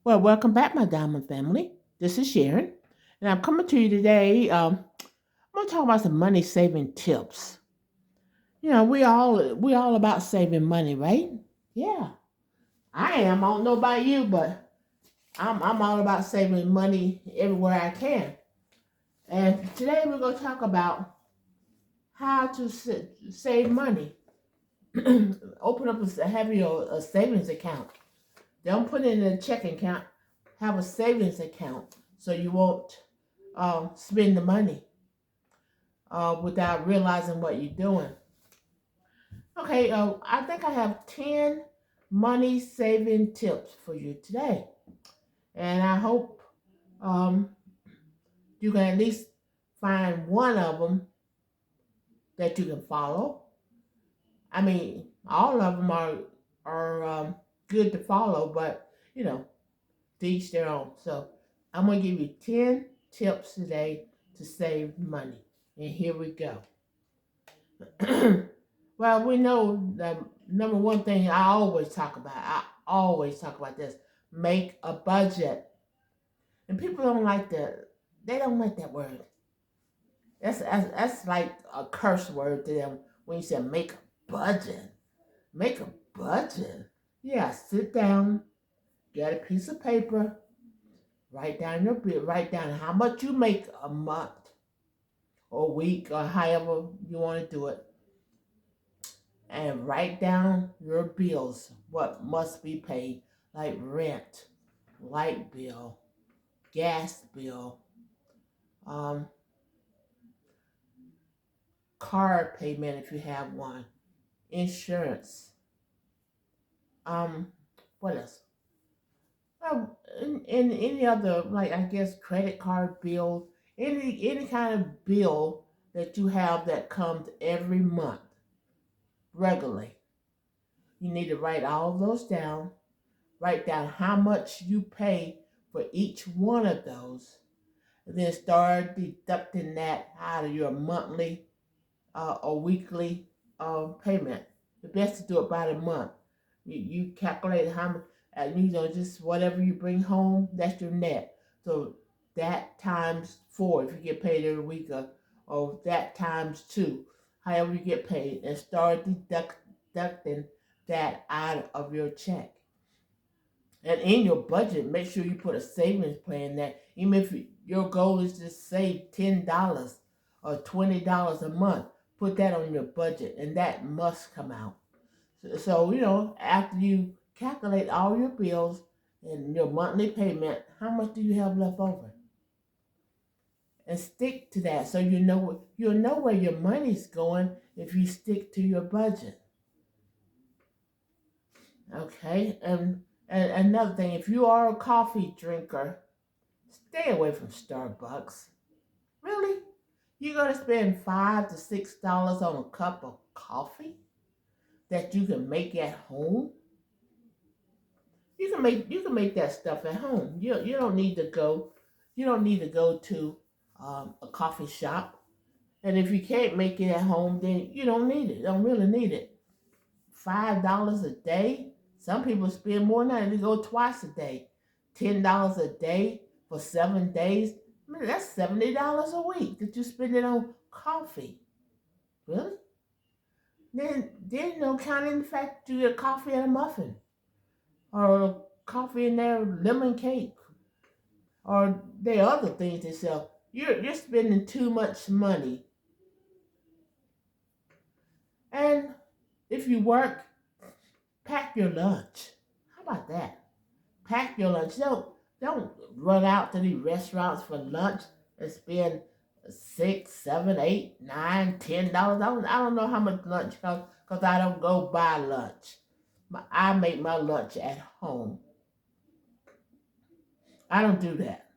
Well, welcome back, my diamond family. This is Sharon, and I'm coming to you today. I'm going to talk about some money saving tips. We all about saving money, right? Yeah, I am. I don't know about you, but I'm all about saving money everywhere I can. And today we're going to talk about how to save money. Open up have your a savings account. Don't put it in a checking account. Have a savings account so you won't spend the money without realizing what you're doing. Okay, I think I have 10 money saving tips for you today. And I hope um, you can at least find one of them that you can follow. I mean, all of them are good to follow, but to each their own. So I'm going to give you 10 tips today to save money. And here we go. Well, we know the number one thing I always talk about this, make a budget. And people don't like they don't like that word. That's like a curse word to them when you say make a budget. Make a budget. Yeah, sit down, get a piece of paper, write down your bill, write down how much you make a month or week or however you want to do it, and write down your bills, what must be paid, like rent, light bill, gas bill, um, car payment if you have one, insurance, um, what else? And any other, like I guess credit card bill, any kind of bill that you have that comes every month regularly. You need to write all of those down. Write down how much you pay for each one of those, and then start deducting that out of your monthly or weekly payment. The best to do it by the month. You calculate how much, just whatever you bring home, that's your net. So that times four if you get paid every week, or that times two, however you get paid, and start deducting that out of your check. And in your budget, make sure you put a savings plan that even if your goal is to save $10 or $20 a month, put that on your budget and that must come out. So, after you calculate all your bills and your monthly payment, how much do you have left over? And stick to that so you'll know where your money's going if you stick to your budget. Okay? And another thing, if you are a coffee drinker, stay away from Starbucks. Really? You're gonna spend $5 to $6 on a cup of coffee that you can make at home? You can make that stuff at home. You don't need to go to a coffee shop. And if you can't make it at home, then you don't need it. Don't really need it. $5 a day. Some people spend more than that. They go twice a day. $10 a day for 7 days. I mean, that's $70 a week that you spend it on coffee. Really? Then don't count in the fact that you get coffee and a muffin, or coffee and their lemon cake, or the other things they sell. You're spending too much money. And if you work, pack your lunch. How about that? Pack your lunch. Don't run out to these restaurants for lunch and spend six, seven, eight, nine, $10. I don't know how much lunch costs because I don't go buy lunch. I make my lunch at home. I don't do that.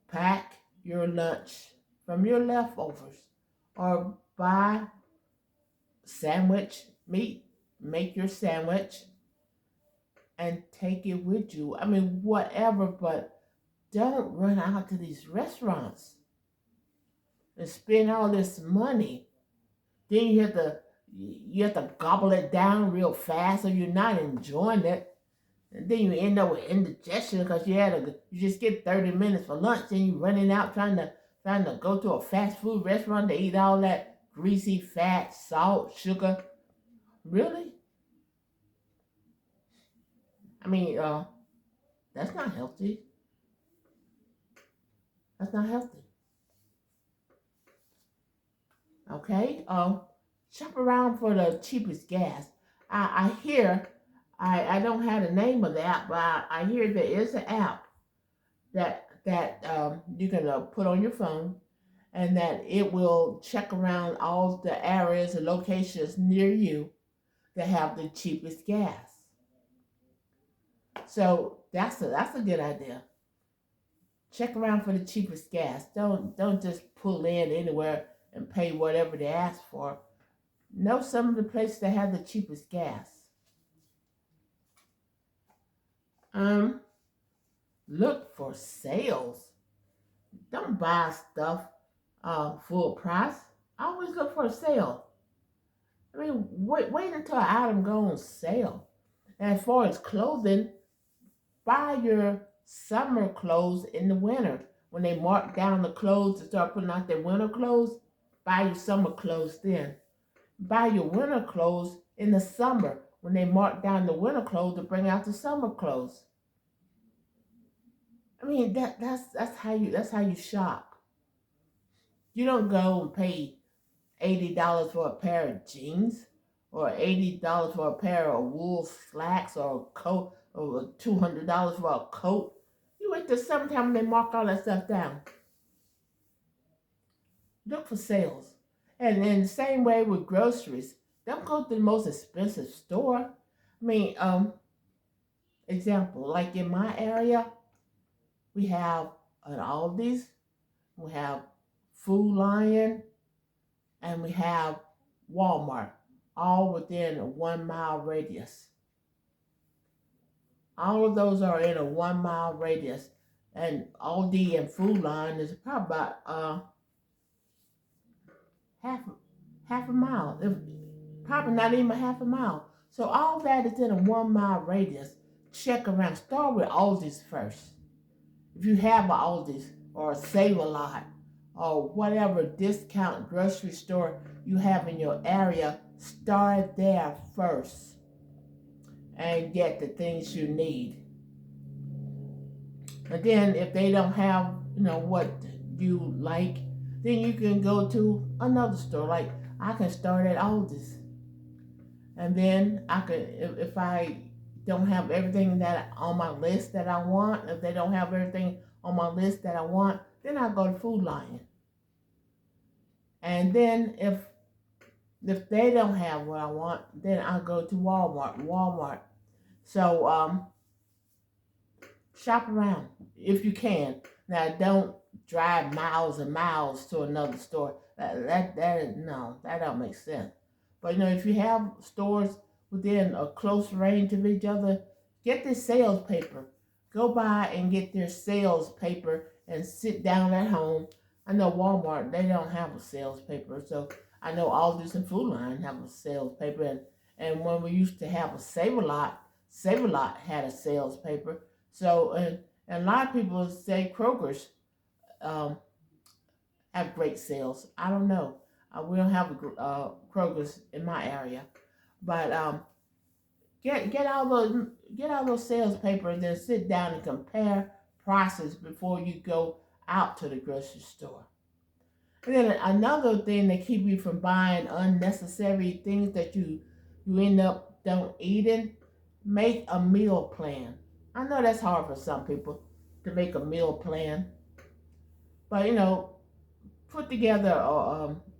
Pack your lunch from your leftovers, or buy sandwich meat, make your sandwich and take it with you. I mean, whatever, but don't run out to these restaurants and spend all this money. Then you have to gobble it down real fast, so you're not enjoying it. And then you end up with indigestion because you just get 30 minutes for lunch and you running out trying to go to a fast food restaurant to eat all that greasy fat, salt, sugar. Really? I mean, that's not healthy. That's not healthy. Okay? Shop around for the cheapest gas. I hear, I don't have the name of the app, but I hear there is an app that you can put on your phone, and that it will check around all the areas and locations near you that have the cheapest gas. So that's a good idea. Check around for the cheapest gas. Don't just pull in anywhere and pay whatever they ask for. Know some of the places that have the cheapest gas. Um, Look for sales. Don't buy stuff full price. Always look for a sale. I mean, wait until an item goes on sale. And as far as clothing, buy your summer clothes in the winter. When they mark down the clothes to start putting out their winter clothes, buy your summer clothes then. Buy your winter clothes in the summer when they mark down the winter clothes to bring out the summer clothes. I mean that's how you shop. You don't go and pay $80 for a pair of jeans or $80 for a pair of wool slacks or a coat or $200 for a coat. You wait till summertime when they mark all that stuff down. Look for sales. And in the same way with groceries, don't go to the most expensive store. I mean, example, like in my area, we have an Aldi's, we have Food Lion, and we have Walmart, all within a 1 mile radius. All of those are in a 1 mile radius. And Aldi and Food Lion is probably about half half a mile. Probably not even half a mile. So all that is in a 1 mile radius. Check around. Start with Aldi's first. If you have an Aldi's or a Save a Lot or whatever discount grocery store you have in your area, start there first and get the things you need. And then if they don't have, what you like, then you can go to another store. Like I can start at Aldi's. And then I could, if I don't have everything that on my list that I want, if they don't have everything on my list that I want, then I go to Food Lion. And then if they don't have what I want, then I go to Walmart. So shop around if you can. Now don't drive miles and miles to another store. That don't make sense. But if you have stores within a close range of each other, get this sales paper. Go by and get their sales paper and sit down at home. I know Walmart, they don't have a sales paper, so I know Aldi's and Food Line have a sales paper, and when we used to have a Save a Lot had a sales paper. So and a lot of people say Kroger's um, have great sales. I don't know. We don't have Kroger's in my area, but get all those sales papers and then sit down and compare prices before you go out to the grocery store. And then another thing that keep you from buying unnecessary things that you end up don't eating, make a meal plan. I know that's hard for some people to make a meal plan, but put together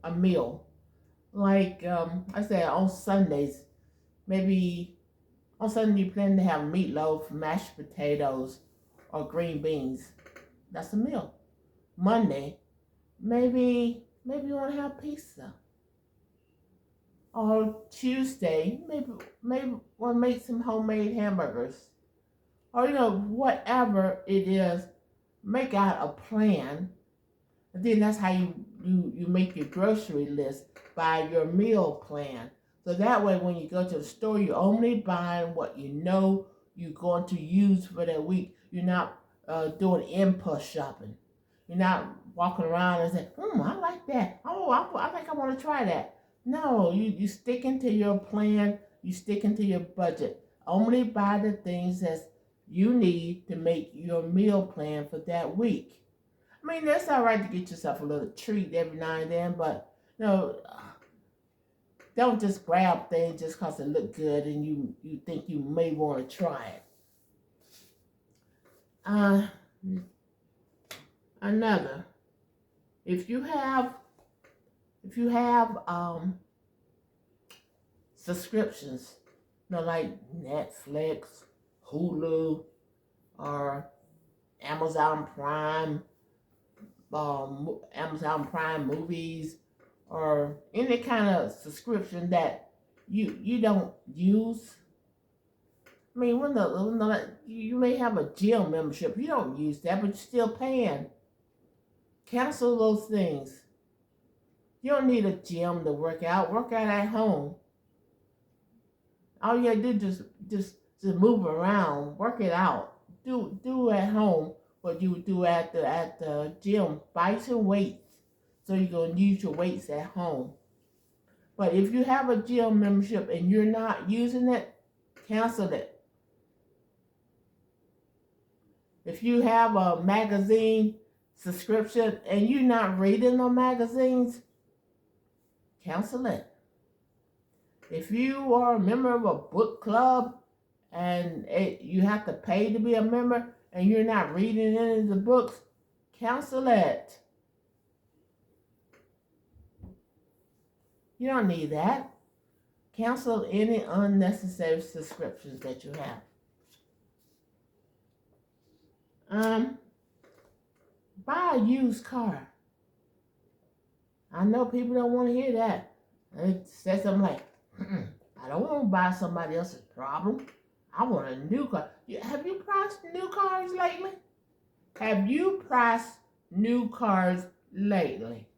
a meal. Like I said, on Sundays, maybe on Sunday you plan to have meatloaf, mashed potatoes, or green beans. That's a meal. Monday, maybe you want to have pizza. Or Tuesday, maybe want to make some homemade hamburgers. Or whatever it is, make out a plan. And then that's how you make your grocery list by your meal plan. So that way when you go to the store, you're only buying what you know you're going to use for that week. You're not doing impulse shopping. You're not walking around and saying, I like that. Oh, I think I want to try that. No, you sticking to your plan. You sticking to your budget. Only buy the things that you need to make your meal plan for that week. I mean, that's all right to get yourself a little treat every now and then, but don't just grab things just because it look good and you think you may want to try it. Uh, Another, if you have subscriptions, like Netflix, Hulu, or Amazon Prime, Amazon Prime movies, or any kind of subscription that you don't use. I mean, you may have a gym membership, you don't use that, but you're still paying. Cancel those things. You don't need a gym to work out. Work out at home. All you gotta do is just move around, work it out. Do at home what you would do at the gym. Buy some weights so you're gonna use your weights at home. But if you have a gym membership and you're not using it, cancel it. If you have a magazine subscription and you're not reading the magazines, cancel it. If you are a member of a book club and you have to pay to be a member and you're not reading any of the books, cancel it. You don't need that. Cancel any unnecessary subscriptions that you have. Buy a used car. I know people don't want to hear that. It says something like, I don't want to buy somebody else's problem. I want a new car. Have you priced new cars lately? Have you priced new cars lately?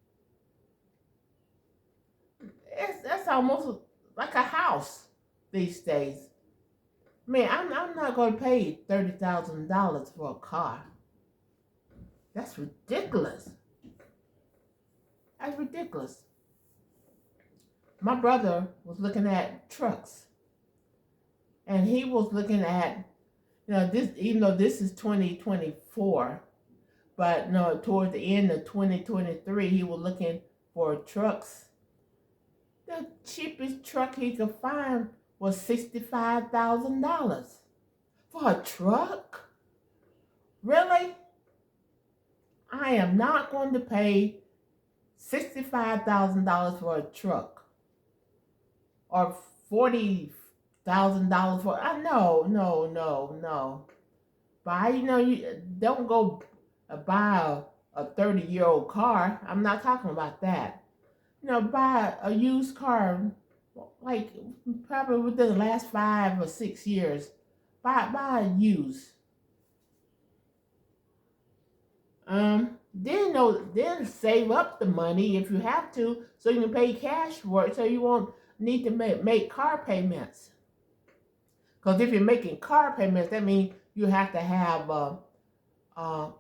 That's almost like a house these days. Man, I'm not going to pay $30,000 for a car. That's ridiculous. That's ridiculous. My brother was looking at trucks, and he was looking at, this, even though this is 2024, but towards the end of 2023, he was looking for trucks. The cheapest truck he could find was $65,000 for a truck. Really? I am not going to pay $65,000 for a truck, or $40,000 for. No. Buy, you don't go buy a 30-year-old car. I'm not talking about that. Buy a used car, like probably within the last 5 or 6 years. Buy a used. Then save up the money if you have to, so you can pay cash for it, so you won't need to make car payments. Because if you're making car payments, that means you have to have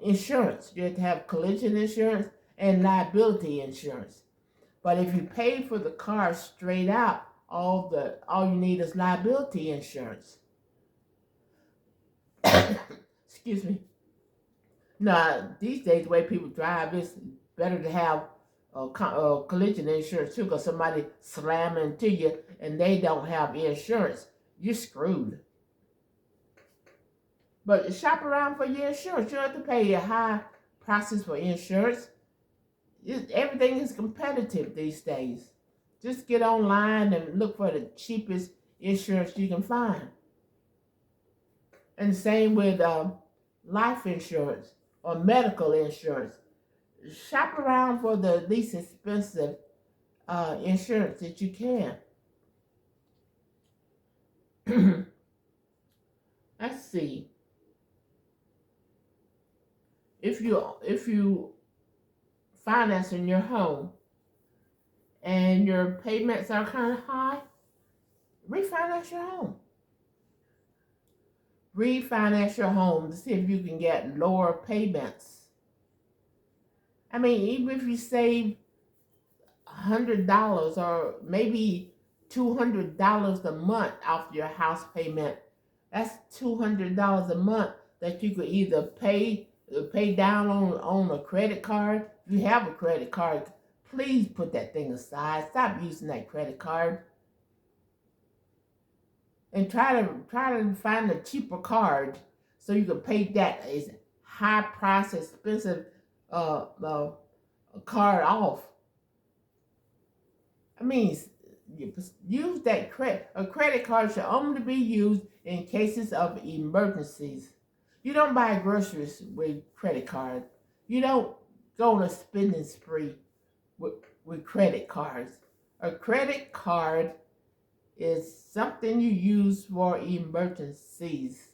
insurance. You have to have collision insurance and liability insurance. But if you pay for the car straight out, all you need is liability insurance. Excuse me. Now, these days, the way people drive, it's better to have collision insurance too, because somebody slam into you and they don't have insurance. You're screwed. But shop around for your insurance. You don't have to pay a high prices for insurance. Everything is competitive these days. Just get online and look for the cheapest insurance you can find. And the same with life insurance or medical insurance. Shop around for the least expensive insurance that you can. Let's see. If you financing your home and your payments are kind of high, refinance your home. refinance your home to see if you can get lower payments. I mean, even if you save $100 or maybe $200 a month off your house payment, that's $200 a month that you could either pay down on a credit card. If you have a credit card, please put that thing aside. Stop using that credit card and try to find a cheaper card so you can pay that is high price expensive uh, uh, card off. I mean, use that credit. A credit card should only be used in cases of emergencies. You don't buy groceries with credit card. You don't go on a spending spree with, with credit cards. A credit card is something you use for emergencies.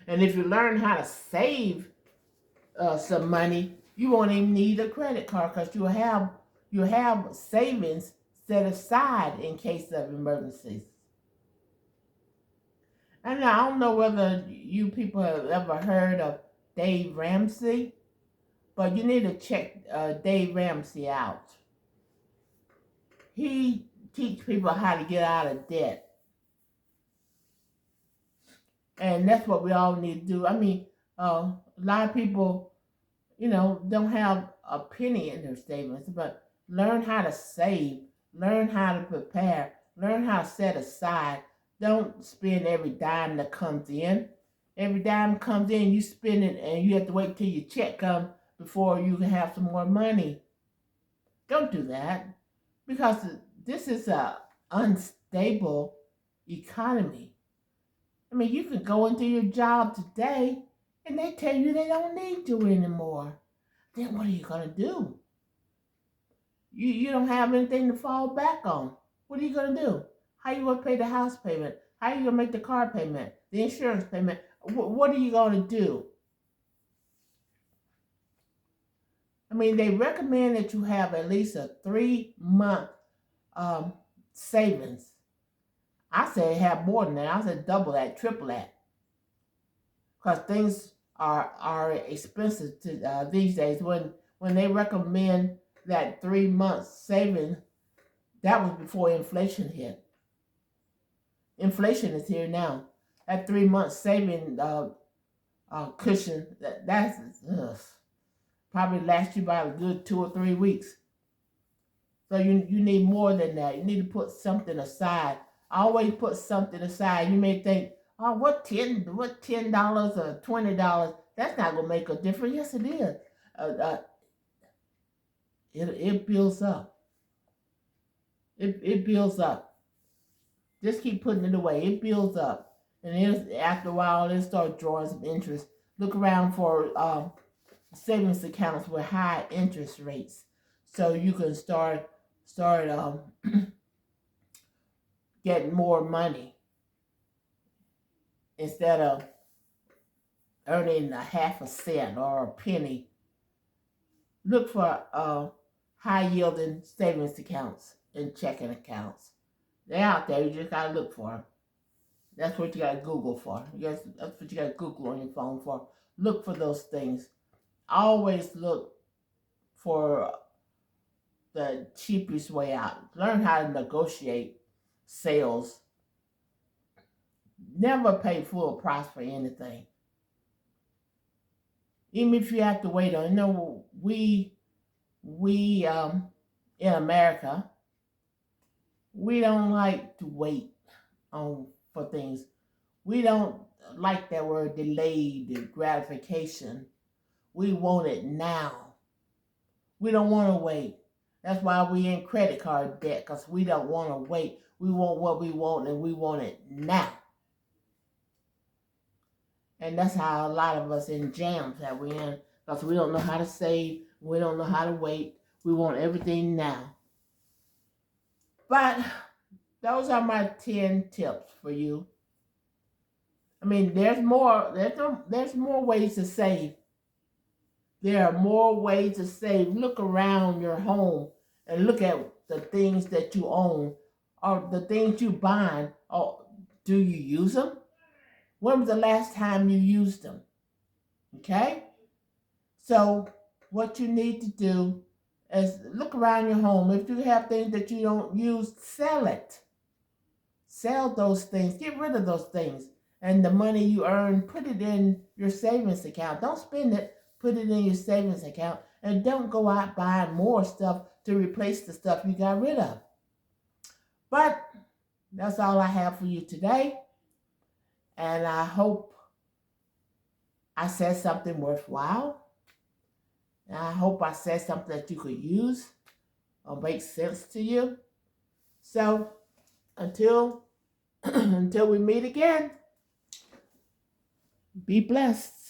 And if you learn how to save some money, you won't even need a credit card because you have savings set aside in case of emergencies. And I don't know whether you people have ever heard of Dave Ramsey, but you need to check Dave Ramsey out. He teach people how to get out of debt, and that's what we all need to do. I mean, a lot of people, don't have a penny in their savings, but learn how to save, learn how to prepare, learn how to set aside. Don't spend every dime that comes in. Every dime comes in, you spend it, and you have to wait till your check comes before you can have some more money. Don't do that because this is a unstable economy. I mean, you can go into your job today and they tell you they don't need you anymore. Then what are you going to do? You don't have anything to fall back on. What are you going to do? How are you going to pay the house payment? How are you going to make the car payment, the insurance payment? What are you going to do? I mean, they recommend that you have at least a 3-month um, savings. I say have more than that. I said double that, triple that, because things are expensive these days. When they recommend that 3 months saving, that was before inflation hit. Inflation is here now. That 3 months saving cushion that's probably lasts you about a good 2 or 3 weeks. So you need more than that. You need to put something aside. Always put something aside. You may think, oh, $10 or $20? That's not gonna make a difference. Yes, it is. It builds up. It builds up. Just keep putting it away. It builds up, and then after a while, it starts drawing some interest. Look around for savings accounts with high interest rates, so you can start getting more money instead of earning a half a cent or a penny. Look for high yielding savings accounts and checking accounts. They're out there. You just gotta look for them. That's what you gotta Google for. That's what you gotta Google on your phone for. Look for those things. Always look for the cheapest way out. Learn how to negotiate sales. Never pay full price for anything. Even if you have to wait on, we in America, we don't like to wait on for things. We don't like that word delayed gratification. We want it now. We don't want to wait. That's why we in credit card debt, because we don't want to wait. We want what we want and we want it now. And that's how a lot of us in jams that we're in, because we don't know how to save. We don't know how to wait. We want everything now. But those are my 10 tips for you. I mean, there's more. There's more ways to save. There are more ways to save. Look around your home and look at the things that you own or the things you buy. Oh, do you use them? When was the last time you used them? Okay? So what you need to do is look around your home. If you have things that you don't use, sell it. Sell those things. Get rid of those things. And the money you earn, put it in your savings account. Don't spend it. Put it in your savings account. And don't go out buying more stuff to replace the stuff you got rid of. But that's all I have for you today. And I hope I said something worthwhile. And I hope I said something that you could use or make sense to you. So until until we meet again, be blessed.